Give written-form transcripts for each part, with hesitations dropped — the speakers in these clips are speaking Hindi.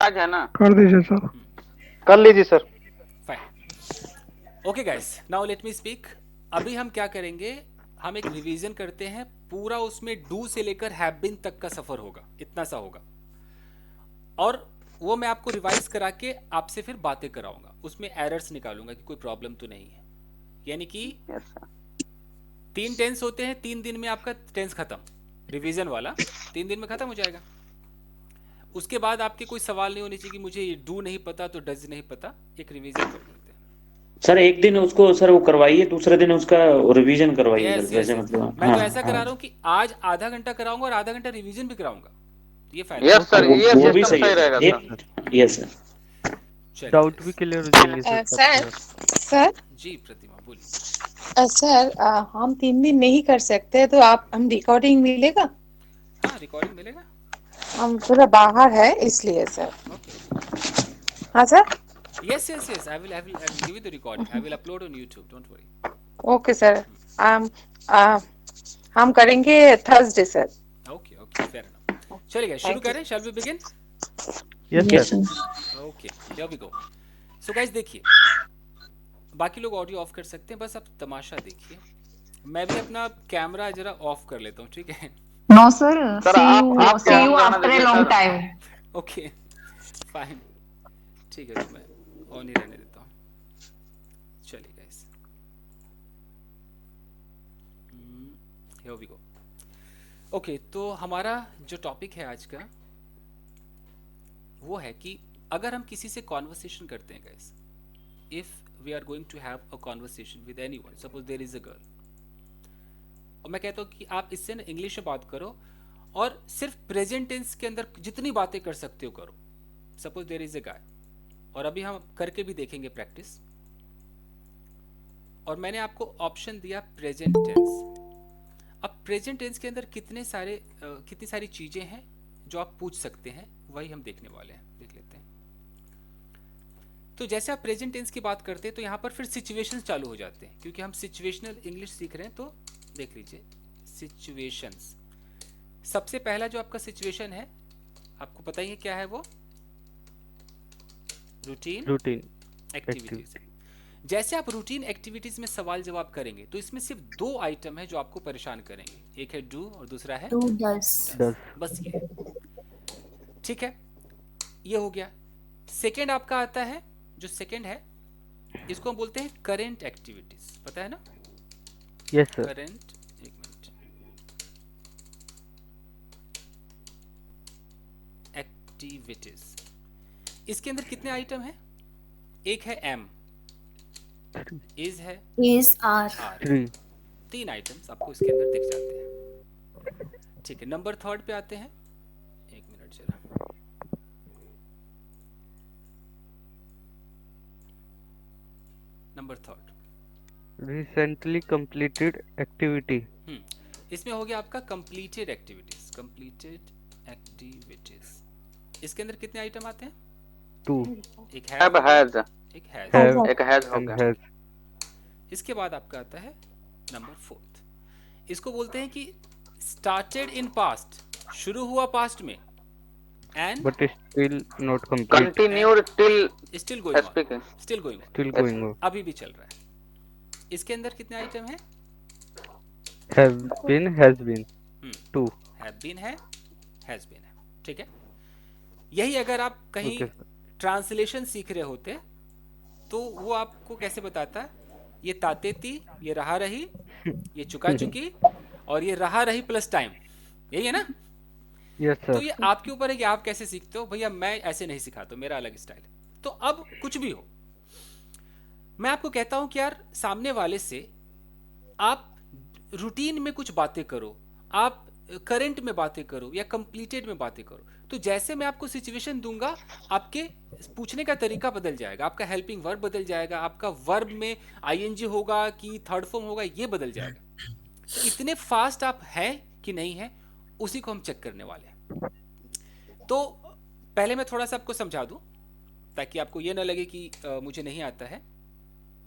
आज है ना? कर दीजिए सर। कर लीजिए sir. Fine. Okay guys, now let me speak. अभी हम क्या करेंगे, हम एक रिवीजन करते हैं पूरा, उसमें डू से लेकर हैव बीन तक का सफर होगा, इतना सा होगा। और वो मैं आपको रिवाइज करा के आपसे फिर बातें कराऊंगा, उसमें एरर्स निकालूंगा कि कोई प्रॉब्लम तो नहीं है। यानी कि यस सर। 3 टेंस होते हैं, 3 दिन में आपका टेंस खत्म, रिवीजन वाला 3 दिन में खत्म हो जाएगा। उसके बाद आपके कोई सवाल नहीं होने चाहिए कि मुझे डू नहीं पता तो डज नहीं पता, एक रिवीजन कर देते हैं। सर एक दिन उसको सर वो करवाइए, दूसरे दिन उसका रिवीजन करवाइए सर, यस यस जैसे यस, मतलब मैं हाँ तो ऐसा करा हाँ। रहा हूँ कि आज आधा घंटा कराऊंगा और आधा घंटा रिवीजन भी कराऊंगा, ये फायदा यस है। Sir, okay. ये वो भी सिस्टम सही है सही सर, रहेगा सर। ये यस सर। चलिए डाउट भी क्लियर हो जाएंगे सर सबके। सर सर जी प्रतिमा बोलिए। सर हम 3 दिन नहीं कर सकते तो आप हम रिकॉर्डिंग मिलेगा? हाँ रिकॉर्डिंग मिलेगा। हम थोड़ा बाहर है इसलिए सर। ओके। हाँ sir. Yes yes yes, I will give you the recording, I will upload on YouTube, don't worry. Okay sir. हम हम करेंगे Thursday sir. Okay okay, fair enough. चलिए शुरू थैंक यू। करें, shall we begin? Yes yes sir. Sir. Okay here we go. So guys देखिए, बाकी लोग ऑडियो ऑफ कर सकते हैं, बस आप तमाशा देखिए। मैं भी अपना कैमरा जरा ऑफ कर लेता हूँ, ठीक है? No, sir. सर See आप see ऑन you रहना after a दीजिए long sir. time. Okay fine, ठीक है, तो मैं ऑन ही रहने देता हूँ। चलिए guys, here we go. Okay, तो हमारा जो टॉपिक है आज का वो है कि अगर हम किसी से कॉन्वर्सेशन करते हैं guys, if we are going to have a conversation with anyone, suppose there is a girl, और मैं कहता हूँ कि आप इससे ना इंग्लिश में बात करो और सिर्फ प्रेजेंट टेंस के अंदर जितनी बातें कर सकते हो करो। सपोज देयर इज अ गाय, और अभी हम करके भी देखेंगे प्रैक्टिस, और मैंने आपको ऑप्शन दिया प्रेजेंट टेंस। अब प्रेजेंट टेंस के अंदर कितनी सारी चीजें हैं जो आप पूछ सकते हैं, वही हम देखने वाले हैं, देख लेते हैं। तो जैसे आप प्रेजेंट टेंस की बात करते हैं तो यहाँ पर फिर सिचुएशंस चालू हो जाते हैं, क्योंकि हम सिचुएशनल इंग्लिश सीख रहे हैं। तो देख लीजिए सिचुएशंस। सबसे पहला जो आपका सिचुएशन है, आपको पता ही है क्या है वो? Routine activities. जैसे आप रूटीन एक्टिविटीज में सवाल जवाब करेंगे तो इसमें सिर्फ 2 आइटम है जो आपको परेशान करेंगे, एक है डू और दूसरा है Do does. बस ये है। ठीक है, ये हो गया। सेकेंड आपका आता है, जो सेकेंड है इसको हम बोलते हैं करेंट एक्टिविटीज, पता है ना? Yes sir. करेंट, एक मिनट, एक्टिविटीज। इसके अंदर कितने आइटम है? एक है एम, इज है, Is are. आर। 3। 3 आइटम्स आपको इसके अंदर दिख जाते हैं। ठीक है, नंबर थर्ड पे आते हैं। एक मिनट जरा, number third recently completed activity. इसमें हो गया आपका कंप्लीटेड एक्टिविटीज। कंप्लीटेड एक्टिविटीज इसके अंदर कितने आइटम आते हैं? 2। एक हैव हैज, एक हैज, हैव एक हैज हो एंड गया। हैज। इसके बाद आपका आता है नंबर फोर्थ, इसको बोलते हैं कि स्टार्टेड इन पास्ट, शुरू हुआ पास्ट में, and but still not complete. Continued till still going on, speaking. Still going on, still going on. अभी भी चल रहा है। इसके अंदर कितने आइटम हैं? Have been, has been. 2। Have been है, हैज बीन है। ठीक है, यही अगर आप कहीं ओके सर। ट्रांसलेशन सीख रहे होते तो वो आपको कैसे बताता है, ये ताते ती, ये रहा रही, ये चुका चुकी, और ये रहा रही प्लस टाइम, यही है ना? यस तो सर। ये आपके ऊपर है कि आप कैसे सीखते हो। भैया मैं ऐसे नहीं सिखाता, मेरा अलग स्टाइल है। तो अब कुछ भी हो, मैं आपको कहता हूं कि यार सामने वाले से आप रूटीन में कुछ बातें करो, आप करंट में बातें करो या कंप्लीटेड में बातें करो, तो जैसे मैं आपको सिचुएशन दूंगा आपके पूछने का तरीका बदल जाएगा, आपका हेल्पिंग वर्ब बदल जाएगा, आपका वर्ब में आईएनजी होगा कि थर्ड फॉर्म होगा ये बदल जाएगा। तो इतने फास्ट आप हैं कि नहीं है, उसी को हम चेक करने वाले हैं। तो पहले मैं थोड़ा सा आपको समझा दूं ताकि आपको ये ना लगे कि मुझे नहीं आता है।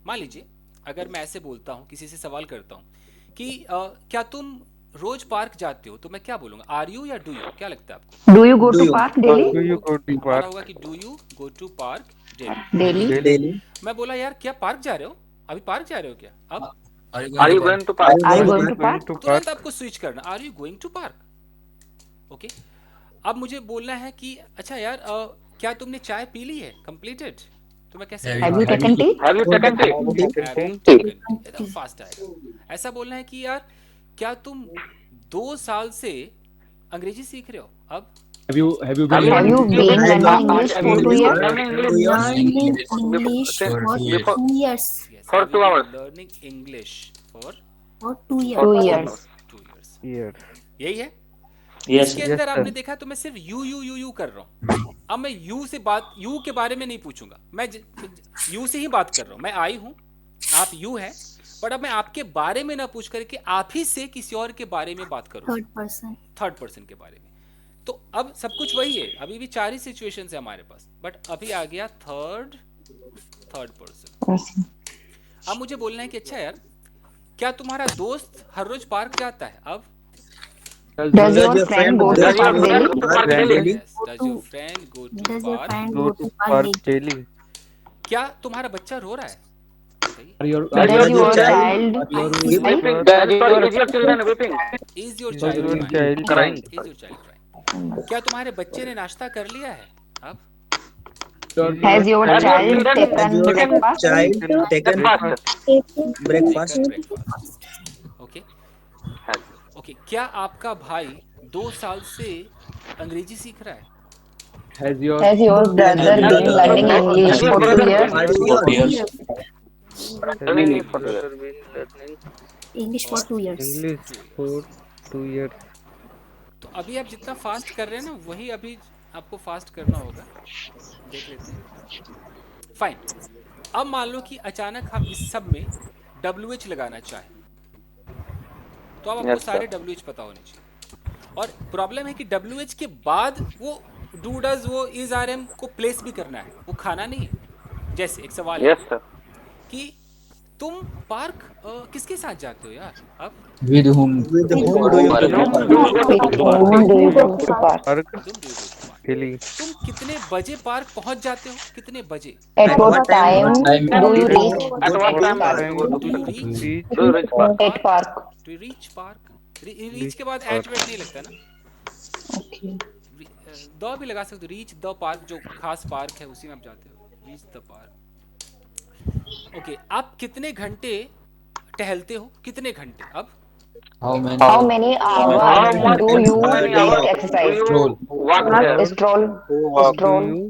मान लीजिए अगर मैं ऐसे बोलता हूं, किसी से सवाल करता हूं कि क्या तुम रोज पार्क जाते हो तो मैं क्या बोलूंगा, आर यू या डू यू, क्या लगता है आपको? Do you go to park daily? Do you go to हमारा park होगा कि do you go to park daily. Daily? daily? मैं बोला यार क्या पार्क जा रहे हो, अभी पार्क जा रहे हो क्या? अब Are you going to park? Are you going to Going park? to तुरंत park? आपको स्विच करना, are you going to park. Okay, अब मुझे बोलना है कि अच्छा यार क्या तुमने चाय पी ली है, कंप्लीटेड, तो मैं कैसे Have you taken tea? Have you taken tea? एकदम फास्ट आएगा। ऐसा बोलना है कि यार क्या तुम 2 साल से अंग्रेजी सीख रहे हो? अब Have you been Have you learning been learning Have English you for 2 been years? learning English Learning English Before- for before- 2 years. yes, For have you 2 been hours. learning English for For 2 2 years. years. 2 years, Yes. यही है। यस इसके Yes, अंदर sir. आपने देखा तो मैं सिर्फ यू कर रहा हूँ। अब मैं यू के बारे में नहीं पूछूंगा, मैं यू से ही बात कर रहा हूँ। मैं आई हूँ, आप यू है, पर अब मैं आपके बारे में ना पूछ करके आप ही से किसी और के बारे में बात करूँ, Third person. थर्ड पर्सन के बारे में। तो अब सब कुछ वही है, अभी भी 4 ही सिचुएशन है हमारे पास, बट अभी आ गया थर्ड पर्सन। अब मुझे बोलना है कि अच्छा यार क्या तुम्हारा दोस्त हर रोज पार्क जाता है? अब Does your friend go to Does your park friend daily? go to park daily? yes, does your friend go to Does your park? friend Go go to to park park daily? daily? क्या तुम्हारा बच्चा रो रहा है? बताइए। Are your Does your child Weeping? Is your children weeping? Is your Is child your crying? child crying? Is your child crying? क्या तुम्हारे बच्चे ने नाश्ता कर लिया है? अब Has your Have your child children taken breakfast? child taken Breakfast. breakfast? Okay okay, क्या आपका भाई 2 साल से अंग्रेजी सीख रहा है? has your Has your brother been learning English Has your for 2 brother years? Learning English for 2 years. Brother been learning English for 2 years. English for 2 years? तो अभी आप जितना फास्ट कर रहे हैं ना वही अभी आपको फास्ट करना होगा, देख लेते हैं। फाइन, अब मान लो कि अचानक हम इस सब में WH लगाना चाहें, तो अब आपको Yes, sir. सारे WH पता होने चाहिए। और प्रॉब्लम है कि WH के बाद वो डू डज वो इज आर एम को प्लेस भी करना है, वो खाना नहीं है। जैसे एक सवाल है Yes, sir. कि तुम पार्क किसके साथ जाते हो यार? अब with whom With whom do you With whom do you go to park? Park तुम do you go to park? daily? तुम कितने बजे पार्क पहुंच जाते हो? कितने बजे? At what time do you reach At what time park? do you go to Do you park? reach? Reach Do you reach park? At park. Do you reach park? Reach के बाद एट वेट नहीं लगता ना, Okay. द भी लगा सकते हो। रीच द पार्क जो खास पार्क है उसी में आप जाते हो, रीच द पार्क। ओके, आप कितने घंटे टहलते हो? कितने घंटे? अब how many How many hours How do much you many take hours exercise? do you walk there? Stroll. do Stroll. you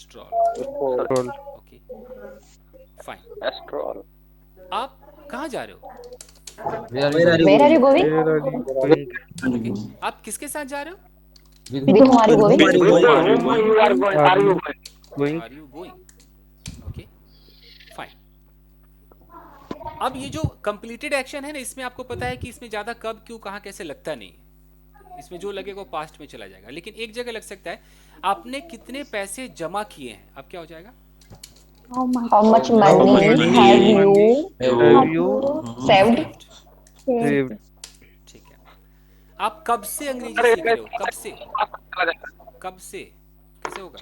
stroll. stroll? Okay fine, Stroll. आप कहाँ जा रहे हो? where Where are you Where are you going? Where are you going? आप किसके साथ जा रहे हो? with With whom are you going? With With whom whom you are going? Are you going? Going? Are you going? Okay fine. अब ये जो कंप्लीटेड एक्शन है ना, इसमें आपको पता है कि इसमें ज्यादा कब क्यों कहाँ कैसे लगता नहीं, इसमें जो लगेगा वो पास्ट में चला जाएगा। लेकिन एक जगह लग सकता है, आपने कितने पैसे जमा किए हैं? अब क्या हो जाएगा? How much money have you Have you saved? saved? ठीक है। आप कब से अंग्रेजी सीख रहे हो? कब से? कब से? कैसे होगा?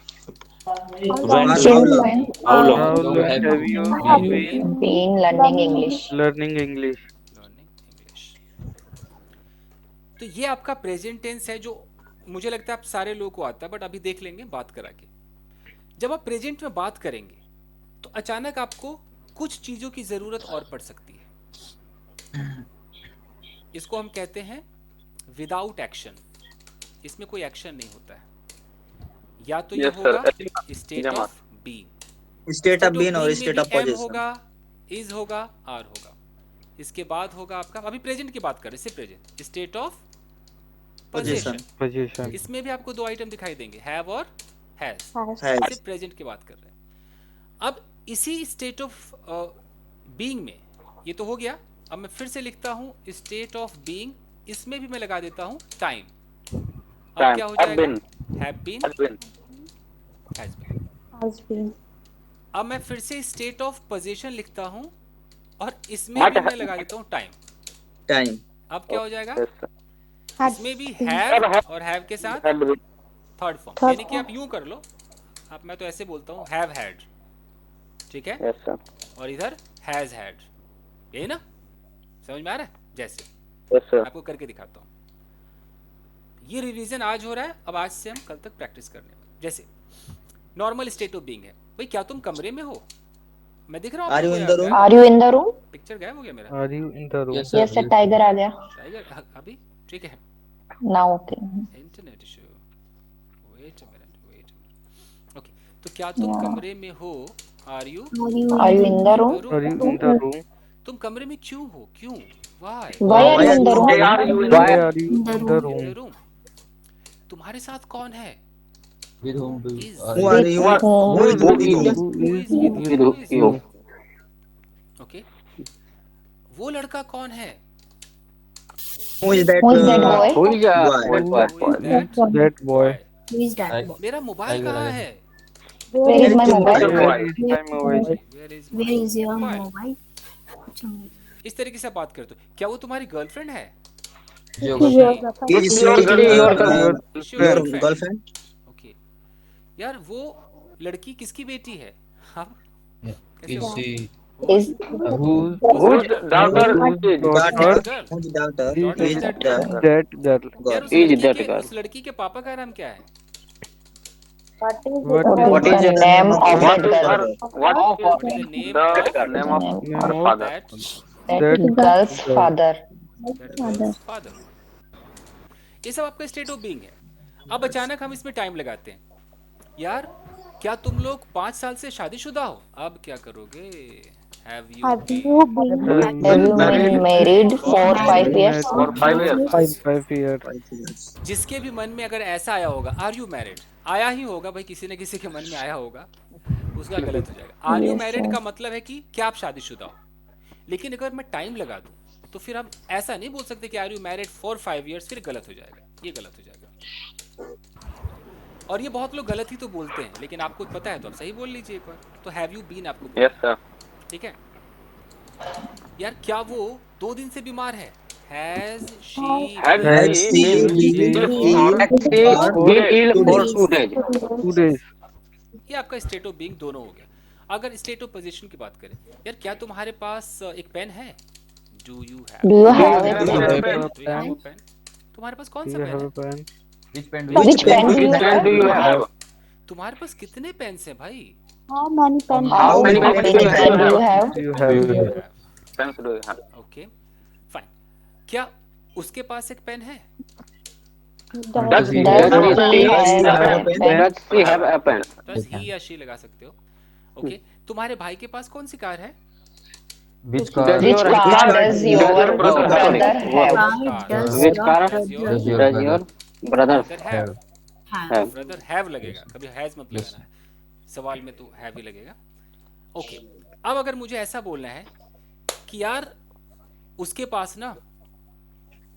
Since when How long long have you been been learning English? learning English? Learning English. तो ये आपका प्रेजेंट टेंस है, जो मुझे लगता है आप सारे लोगों को आता है, बट अभी देख लेंगे बात करा के। जब आप प्रेजेंट में बात करेंगे तो अचानक आपको कुछ चीजों की जरूरत और पड़ सकती है। इसको हम कहते हैं विदाउट एक्शन। इसमें कोई एक्शन नहीं होता है। या तो ये Yes, sir. होगा स्टेट जमा। Of being, State of being or state of am possession? होगा, इज होगा, आर होगा। इसके बाद होगा आपका, अभी प्रेजेंट की बात कर रहे हैं, सिर्फ present, state of position. Position. इसमें भी आपको 2 आइटम दिखाई देंगे, हैव और हैज। Has. सिर्फ प्रेजेंट की बात कर रहे हैं। अब इसी स्टेट ऑफ बीइंग में, ये तो हो गया। अब मैं फिर से लिखता हूँ स्टेट ऑफ बीइंग, इसमें भी मैं लगा देता हूँ टाइम। अब Time. क्या हो Have जाएगा? been. Have been, Has been. Has been. अब मैं फिर से स्टेट ऑफ पोजीशन लिखता हूँ और इसमें What भी मैं has- लगा देता हूँ टाइम। Time. अब क्या हो जाएगा? Yes, sir. इसमें भी हैव और हैव के साथ थर्ड फॉर्म, यानी कि आप यूं कर लो, आप मैं तो ऐसे बोलता हूँ हैव हैड, ठीक है, यस सर, और इधर हैज हैड, यही ना, समझ में आ रहा है? जैसे यस सर, आपको करके दिखाता हूँ। ये रिवीजन आज हो रहा है, अब आज से हम कल तक प्रैक्टिस करने वाले। जैसे नॉर्मल स्टेट ऑफ बीइंग है, भाई क्या तुम कमरे में हो? मैं दिख रहा हूँ Are you आपको in या the room? गायब? Are you in the room? Picture गायब हो गया मेरा? Are you in the room? Yes, sir. Yes, sir. Tiger आ गया. टाइगर अभी ठीक है। Now okay. Internet issue, wait a minute, okay. तो क्या तुम Yeah. कमरे में हो? Are you Are you in the room? Are you in the room? तुम कमरे में क्यों हो? क्यों? Why? Why are you in the room? Why are you in Why the are you in the room? Room. तुम्हारे साथ कौन है? With whom do Is- are Who you? are you? Who Who is with you? Who is Who is you? Okay. वो लड़का कौन है? Who is that? Who is that boy? Who is Boy. Who is that that boy? Who is that Tiger. boy? मेरा मोबाइल Tiger कहाँ है। है? Where is my mobile? Where is my mobile? Where is Where my is your mobile? mobile? अच्छा, इस तरीके से बात करते हो। क्या वो तुम्हारी गर्लफ्रेंड है? Geography. Is Your she girlfriend. your girlfriend? Okay. यार वो लड़की किसकी बेटी है? अब कैसे Is होगा? she Is Whose Whose daughter whose is daughter girl. Whose daughter is is that that that girl? यार girl? Is that girl? उस लड़की के पापा का नाम क्या है? What what is is the name of What that is girl? her? What What is is the name the of name of name her of father? that That girl's father. girl's father? ये सब आपका स्टेट ऑफ बीइंग है। अब अचानक हम इसमें टाइम लगाते हैं। यार क्या तुम लोग 5 साल से शादीशुदा हो? अब क्या करोगे? Have you been Have you been married for 5 years? For 5 years. 5 years? 5 years. जिसके भी मन में अगर ऐसा आया होगा, आर यू मैरिड, आया ही होगा भाई, किसी न किसी के मन में आया होगा, उसका गलत हो जाएगा। Are you Yes, married sir. का मतलब है कि क्या आप शादीशुदा हो। लेकिन अगर मैं टाइम लगा दूं तो फिर हम ऐसा नहीं बोल सकते कि are you married for 5 years, फिर गलत हो जाएगा, ये गलत हो जाएगा। और ये बहुत लोग गलत ही तो बोलते हैं, लेकिन आपको पता है तो आप सही बोल लीजिए एक बार। तो हैव यू बीन आपको बोलना Yes sir. है, ठीक है। यार क्या वो 2 दिन से बीमार है? Has she Has Has she she been been ill ill for 2 2 days? 2 days. ये आपका स्टेट ऑफ बीइंग दोनों हो गया। अगर स्टेट ऑफ पोजीशन की बात करें, यार क्या तुम्हारे पास एक पेन है? Do you have Do you have a have pen? a pen? तुम्हारे पास कौन Do सा you पेन have है? a pen? Which pen do you Which pen do you Which pen have? do you have? तुम्हारे पास कितने पेन्स हैं भाई? How many many pens do you pen do you have? have? Do you have? Pens do you have? Okay fine. क्या उसके पास एक पेन है? Does Does he he have have a a pen? pen? Does he have a pen? बस ही या शी लगा सकते हो। ओके, तुम्हारे भाई के पास कौन सी कार है? Which car? Which car does your brother have? Does Which your car does your does your brother brother have, have? Brother have लगेगा, कभी हैज मत Yes. लगाना है सवाल में, तो हैव ही लगेगा। ओके, अब अगर मुझे ऐसा बोलना है कि यार उसके पास ना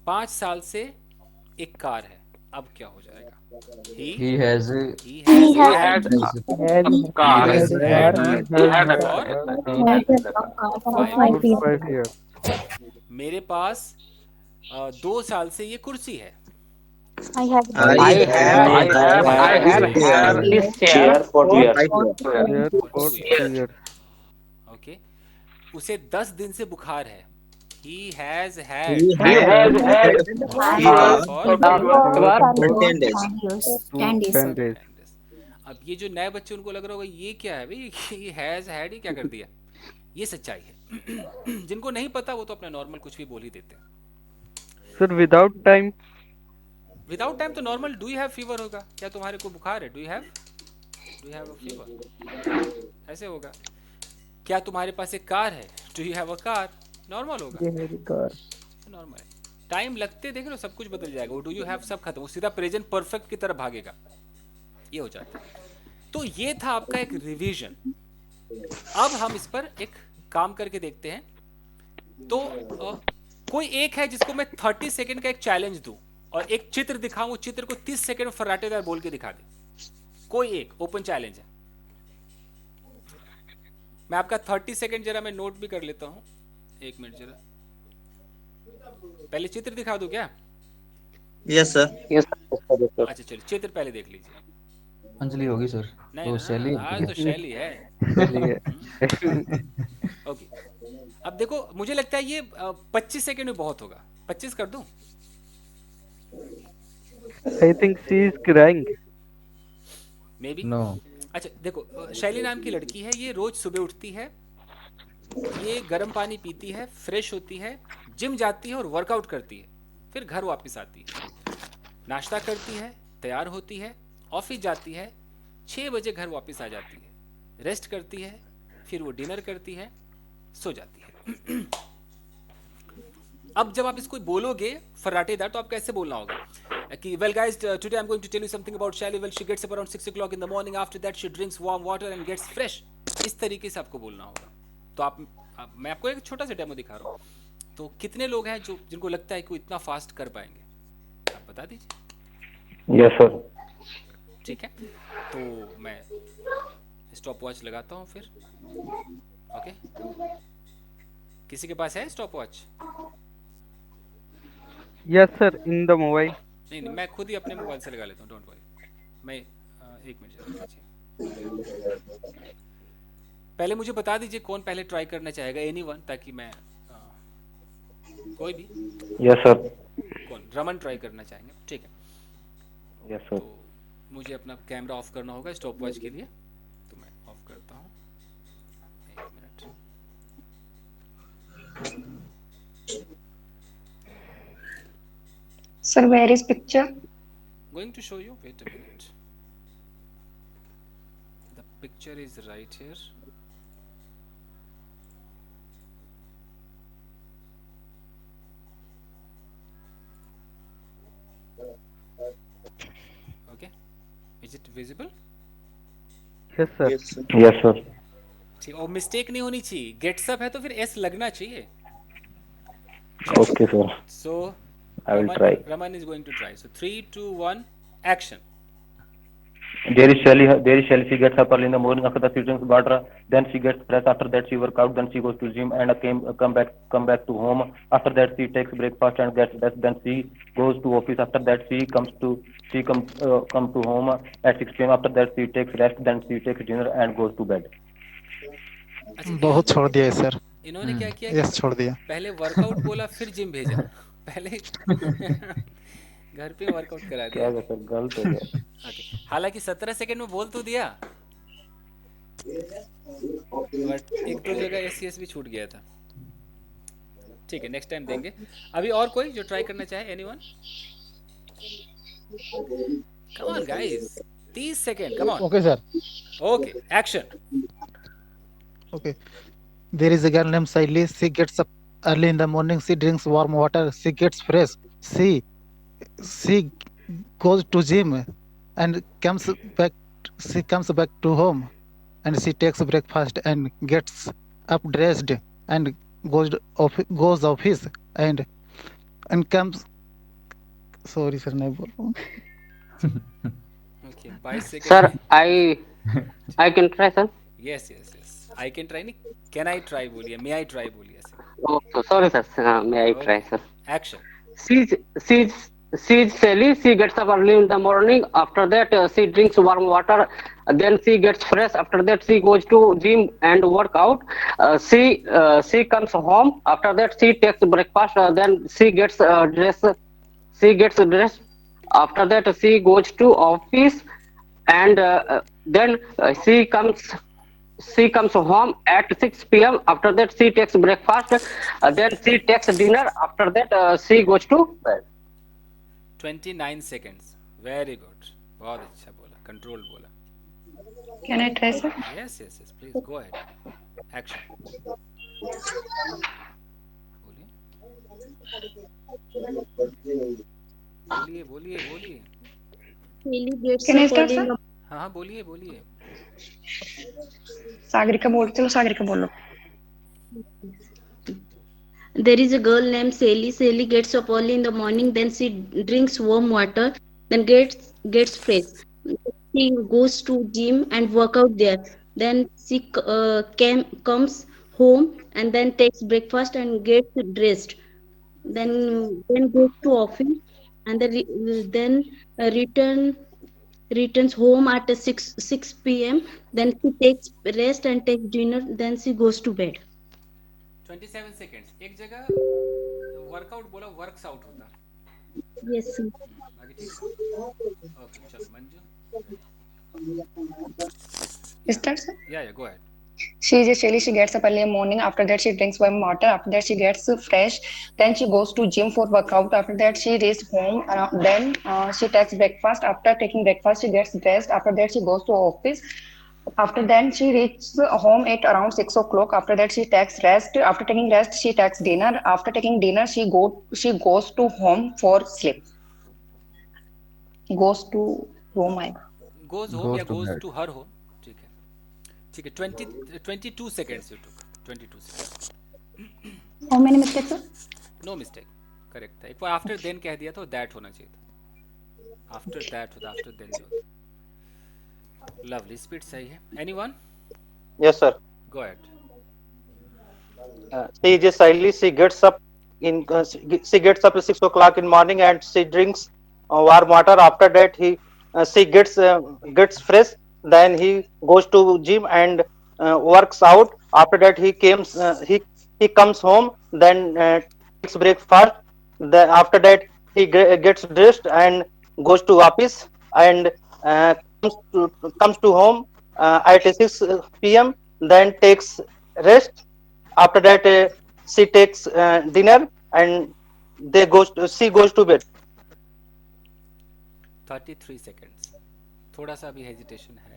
5 साल से एक कार है, अब क्या हो जाएगा? He has a he He has had Has a car. has He had had a और car. for 5 years. मेरे पास 2 साल से ये कुर्सी है। I I have had this chair for 2 years. 5 years. Here for 2 years. Okay, उसे 10 दिन से बुखार है। he has He had has had fever for 10 days. 10 days. 10 days. अब ये जो नए बच्चे, उनको लग रहा होगा ये क्या है भाई, ये हैज हैड ही क्या कर दिया। ये सच्चाई है। जिनको नहीं पता वो तो अपना नॉर्मल कुछ भी बोल ही देते हैं। Sir, without time. Without time तो normal do you have fever होगा। क्या तुम्हारे को बुखार है? Do you have a fever, ऐसे होगा। क्या तुम्हारे पास एक कार है? Do you have a car, normal होगा, ये मेरी कार. नॉर्मल है। टाइम लगते देख लो सब कुछ बदल जाएगा। वो डू यू हैव सब खत्म, वो सीधा प्रेजेंट परफेक्ट की तरफ भागेगा, ये हो जाता है। तो ये था आपका एक रिवीजन। अब हम इस पर एक काम करके देखते हैं। तो कोई एक है जिसको मैं 30 सेकंड का एक चैलेंज दूं और एक चित्र दिखाऊं, वो चित्र को 30 सेकंड फर्राटेदार बोल के दिखा दे। कोई एक ओपन चैलेंज है। मैं आपका 30 सेकंड जरा मैं नोट भी कर लेता हूं। 1 मिनट जरा, पहले चित्र दिखा दूं क्या? Yes, sir. अच्छा चलिए, चित्र पहले देख लीजिए। अंजलि होगी सर। नहीं तो ना, शैली आज तो शैली है। ओके, अब देखो, मुझे लगता है ये 25 सेकंड में बहुत होगा। 25 कर दूं? I think she is crying. Maybe. No. अच्छा देखो, शैली नाम की लड़की है, ये रोज सुबह उठती है, ये गर्म पानी पीती है, फ्रेश होती है, जिम जाती है और वर्कआउट करती है, फिर घर वापस आती है, नाश्ता करती है, तैयार होती है, ऑफिस जाती है, 6 बजे घर वापस आ जाती है, रेस्ट करती है, फिर वो डिनर करती है, सो जाती है। अब जब आप इसको बोलोगे फर्राटेदार, तो आप कैसे बोलना होगा कि well guys, today I am going to tell you something about Shelly. Well she gets up around 6 o'clock in the morning, after that she drinks warm water and gets fresh. इस तरीके से आपको बोलना होगा। तो मैं आपको एक छोटा सा डेमो दिखा रहा हूँ। तो कितने लोग हैं जो जिनको लगता है कि वो इतना फास्ट कर पाएंगे, आप बता दीजिए। Yes sir. ठीक है, तो मैं स्टॉप वॉच लगाता हूँ फिर। ओके, किसी के पास है stop watch? Yes sir, in the mobile. नहीं, मैं खुद ही अपने मोबाइल से लगा लेता हूँ, डोंट वरी। मैं 1 मिनट जरा दीजिए। पहले मुझे बता दीजिए कौन पहले ट्राई करना चाहेगा, एनीवन, ताकि मैं कोई भी। Yes sir. कौन? रमन ट्राई करना चाहेंगे? ठीक है। Yes sir. तो मुझे अपना कैमरा ऑफ करना होगा स्टॉप वॉच के लिए, तो मैं ऑफ करता हूँ। 1 minute. Sir, where is picture? Going to show you, wait a minute. The picture is right here. Okay, is it visible? Yes sir. Yes, sir. Yes sir. ठीक, और मिस्टेक नहीं होनी चाहिए। गेट्स अप है तो फिर एस लगना चाहिए। Okay sir. So I will try. Raman is going to try. So 3, 2, 1, action. There is Shelly. She gets up early in the morning. After that, she drinks water. Then she gets fresh. After that, she works out. Then she goes to gym and come back to home. After that, she takes breakfast and gets rest. Then she goes to office. After that, she comes to home at 6 p.m. After that, she takes rest. Then she takes dinner and goes to bed. अच्छा, बहुत छोड़ दिया है सर। इन्होंने क्या किया? यस, छोड़ दिया। पहले वर्कआउट बोला, फिर जिम भेजा। पहले घर पे वर्कआउट करा दिया। क्या सर, गलत हो गया। ओके, हालांकि 17 सेकंड में बोल तो दिया, बट 1-2 जगह एससीएस भी छूट गया था। ठीक है, नेक्स्ट टाइम देंगे। अभी और कोई जो ट्राई करना चाहे? Anyone? Come on guys, 30 second, come on. Okay sir. Okay, action. Okay. There is a girl named Saili. She gets up early in the morning. She drinks warm water. She gets fresh. She goes to gym and comes back. She comes back to home and she takes breakfast and gets up dressed and goes office and comes. Sorry sir, नहीं बोल रहा हूँ। Okay, 22 second. Sir, I can try, sir. Yes yes yes, I can try नहीं, कैन आई ट्राई बोलिए, मे आई ट्राई बोलिए ऐसे। Oh, so sorry, sir. May I try, sir? Action. She's Sally. She gets up early in the morning. After that, she drinks warm water. Then she gets fresh. After that, she goes to gym and work out. She comes home. After that, she takes breakfast. Then she gets dressed. She gets dressed. After that, she goes to office, and then she comes home at 6 p.m. After that, she takes breakfast. Then she takes dinner. After that, she goes to bed. 29 seconds, very good, बहुत अच्छा बोला, कंट्रोल बोला। Can I try, sir? Yes yes yes, please go ahead, action. बोलिए बोलिए बोलिए। Can I start, sir? हाँ हाँ, बोलिए बोलिए। सागरिका बोल, चलो सागरिका बोलो। There is a girl named Sally. Sally gets up early in the morning. Then she drinks warm water. Then gets fresh. She goes to gym and work out there. Then she comes home and then takes breakfast and gets dressed. Then goes to office and then returns home at 6 p.m. Then she takes rest and takes dinner. Then she goes to bed. 27 seconds. एक जगह वर्कआउट बोला, वर्क्स आउट होता। Yes, sir. बाकी ठीक है। ओके चलो Manju. Start, sir. Yeah, go ahead. She is a Shelly. She gets up early in the morning. After that, she drinks warm water. After that, she gets fresh. Then she goes to gym for workout. After that, she reaches home. Then she takes breakfast. After taking breakfast, she gets dressed. After that, she goes to office. After then, she reaches home at around 6 o'clock. After that, she takes rest. After taking rest, she takes dinner. After taking dinner, she goes to home for sleep. Goes to home. Goes home या goes to her home. ठीक है ठीक है। 22 seconds you took. 22 seconds. How many mistakes, sir? No mistake. Correct था। एक बार after then कह दिया तो that होना चाहिए था। After that होता, after then नहीं होता। Lovely, speed सही है। Anyone? Yes, sir. Go ahead. She is silently. She gets up at 6 o'clock in morning and she drinks warm water. After that, she gets fresh. Then he goes to gym and works out. After that, he comes home. Then takes breakfast. Then after that, he gets dressed and goes to office and comes to home at 6 p.m. Then takes rest. After that, she takes dinner and she goes to bed. 33 seconds. थोड़ा सा भी हेजिटेशन है।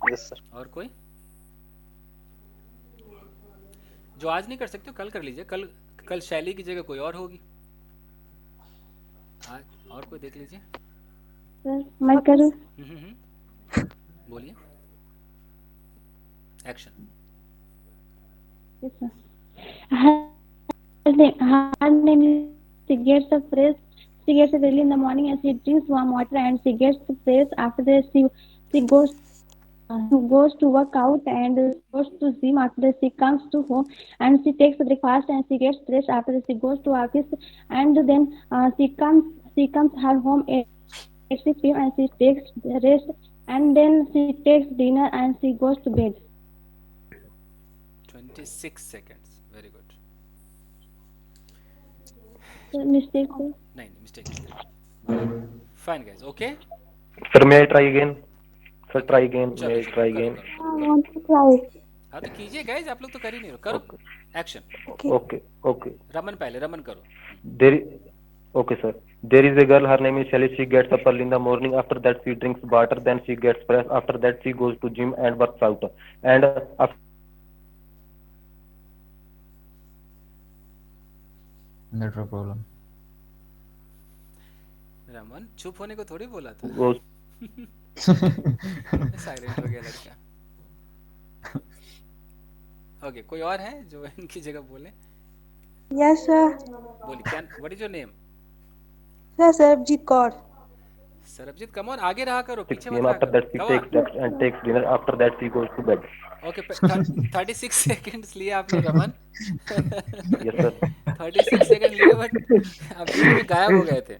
Yes, sir. और कोई जो आज नहीं कर सकते हो कल कर लीजिए। कल शैली की जगह कोई और होगी। आज और कोई देख लीजिए। मैं करूं? बोलिए। Action. Yes, sir. Her name is, she gets up fresh. She gets up early in the morning and she drinks warm water and she gets fresh. After that, she goes to work out and goes to gym. After that, she comes to home and she takes breakfast and she gets fresh. After that, she goes to office and then she comes her home at 6 p.m. and she takes rest and then she takes dinner and she goes to bed. 26 seconds. Very good. Mistake. नहीं mistake. Fine guys. Okay. Sir, may I try again? Sir, try again. May I try again? I want to try. हाँ तो कीजिए guys, आप लोग तो कर ही नहीं रहे। करो। Action. Okay. रमन पहले, रमन करो। Okay, sir. There is a girl, her name is Shelly. She gets up early in the morning. After that, she drinks water. Then she gets fresh. After that, she goes to gym and works out. And after network problem. Raman चुप होने को थोड़ी बोला था। साइलेंट हो गया लड़का। ओके, कोई और है जो इनकी जगह बोले? Yes, sir. बोलिए क्या? What is your name? Sir, Sarabjit Kaur. Sarabjit, come on, आगे रहा करो, पीछे मत after that, she takes dinner. After that, she goes to bed. Okay, 36 seconds लिए आपने रमन। Yes, sir. 36 सेकंड लिए बट अभी भी गायब हो गए थे।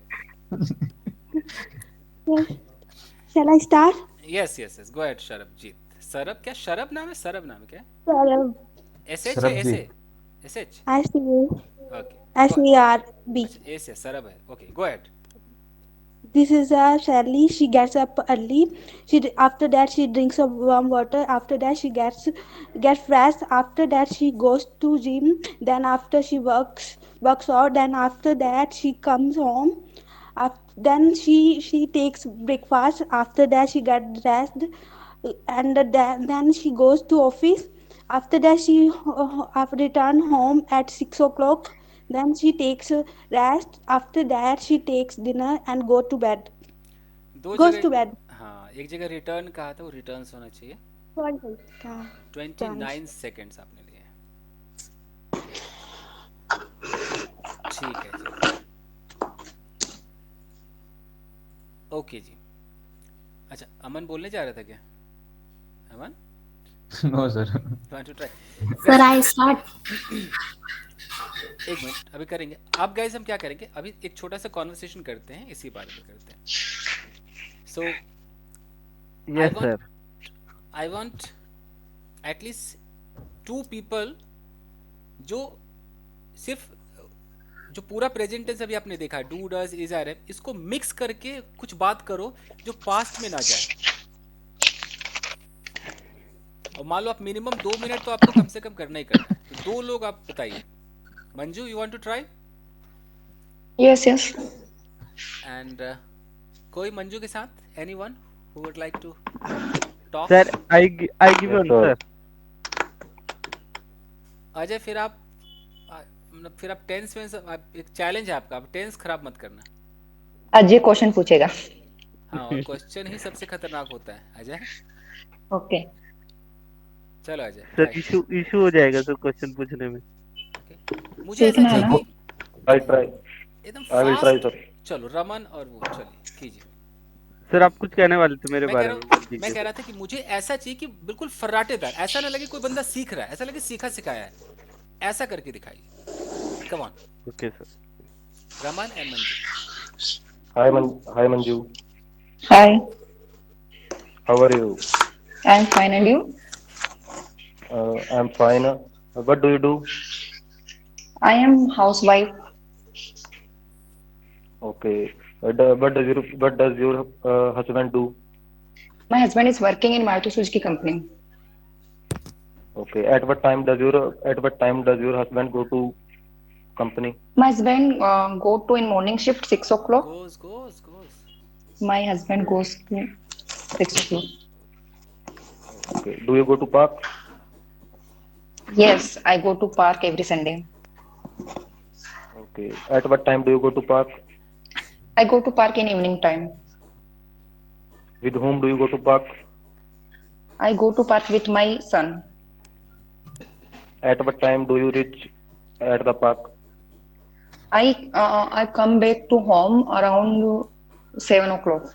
Yes. Shall I start? Yes. Go ahead, शरबजीत। सरब क्या? शरब नाम है? सरब नाम है क्या? Sarab. SH SH। SARB. S है, सरब है। Okay, go ahead. This is Shelly. She gets up early. After that she drinks some warm water. After that she gets fresh. After that she goes to gym. Then after she works out. Then after that she comes home. Then she takes breakfast. After that she gets dressed, and then she goes to office. After that she return home at 6 o'clock. Then she takes rest. After that she takes dinner and goes to bed. हाँ, एक जगह रिटर्न कहा था, वो रिटर्न्स होना चाहिए। 29 सेकंड्स आपने लिए। ठीक है जी। ओके जी। अच्छा, अमन बोलने जा रहा था क्या? अमन? No, sir. Want to try? Sir, I start. एक मिनट अभी करेंगे। अब गाइस हम क्या करेंगे, अभी एक छोटा सा कॉन्वर्सेशन करते हैं, इसी बारे में करते हैं। So Yes, sir. I want at least 2 people जो सिर्फ जो पूरा प्रेजेंट टेंस अभी आपने देखा, do does is are am, इसको मिक्स करके कुछ बात करो जो पास्ट में ना जाए। और मान लो आप मिनिमम 2 मिनट तो आपको कम से कम करना ही करना है, तो 2 लोग आप बताइए। Manju, you want to try? Yes, yes. And कोई मंजू के साथ, anyone who would like to talk? Sir, I give answer. Ajay फिर आप मतलब फिर आप टेंस में एक चैलेंज है आपका, आप टेंस खराब मत करना। अजय क्वेश्चन पूछेगा। हाँ, और क्वेश्चन ही सबसे खतरनाक होता है अजय। ओके। चलो अजय। Sir, issue हो जाएगा सर क्वेश्चन पूछने में। मुझे ऐसा सीखना है ना? चाहिए I try. एकदम I will try, fast. sir. चलो रमन और वो चलिए कीजिए। सर आप कुछ कहने वाले थे मेरे मैं बारे कह में। रहा हूँ, मैं कह रहा था कि मुझे ऐसा चाहिए कि बिल्कुल फर्राटेदार, ऐसा ना लगे कोई बंदा सीख रहा है, ऐसा लगे सीखा सिखाया है, ऐसा करके दिखाइए। Come on. Okay sir. Raman and Manju. Hi Manju. Hi, How are you? I'm fine, and you? I'm fine. What do you do? I am housewife. Okay. What does your husband do? My husband is working in Maruti Suzuki company. Okay. At what time does your husband go to company? My husband go to in morning shift 6 o'clock. Goes. My husband goes to 6 o'clock. Okay. Do you go to park? Yes, I go to park every Sunday. Okay. At what time do you go to park? I go to park in evening time. With whom do you go to park? I go to park with my son. At what time do you reach at the park? I come back to home around 7 o'clock.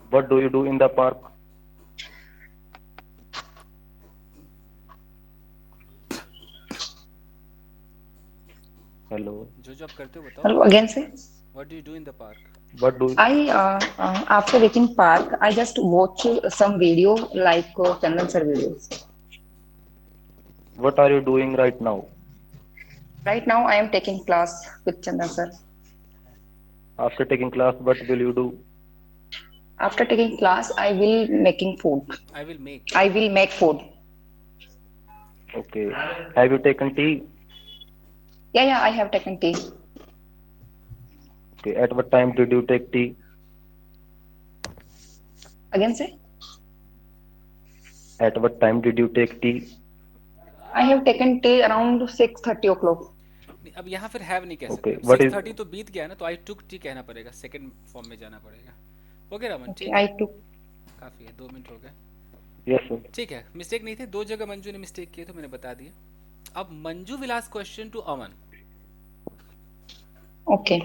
What do you do in the park? Hello. जो आप करते हो बताओ। Hello, again say. What do you do in the park? What do you? After reaching park, I just watch some video like Chandan sir videos. What are you doing right now? Right now, I am taking class with Chandan sir. After taking class, what will you do? After taking class, I will making food. I will make food. Okay. Have you taken tea? Yeah, I have taken tea. Okay. At what time did you take tea? Again say. At what time did you take tea? I have taken tea around 6:30 o'clock. अब यहाँ फिर हैव नहीं कह सकते। Okay, what is- 6:30 तो बीत गया ना, तो आई टुक टी कहना पड़ेगा, सेकंड फॉर्म में जाना पड़ेगा। ओके रमन, Okay, ठीक I है, took. काफी है, 2 मिनट हो गए। Yes, sir. ठीक है, मिस्टेक नहीं थे, 2 जगह मंजू ने मिस्टेक किए तो मैंने बता दिया। अब Manju will ask question to Aman. Okay.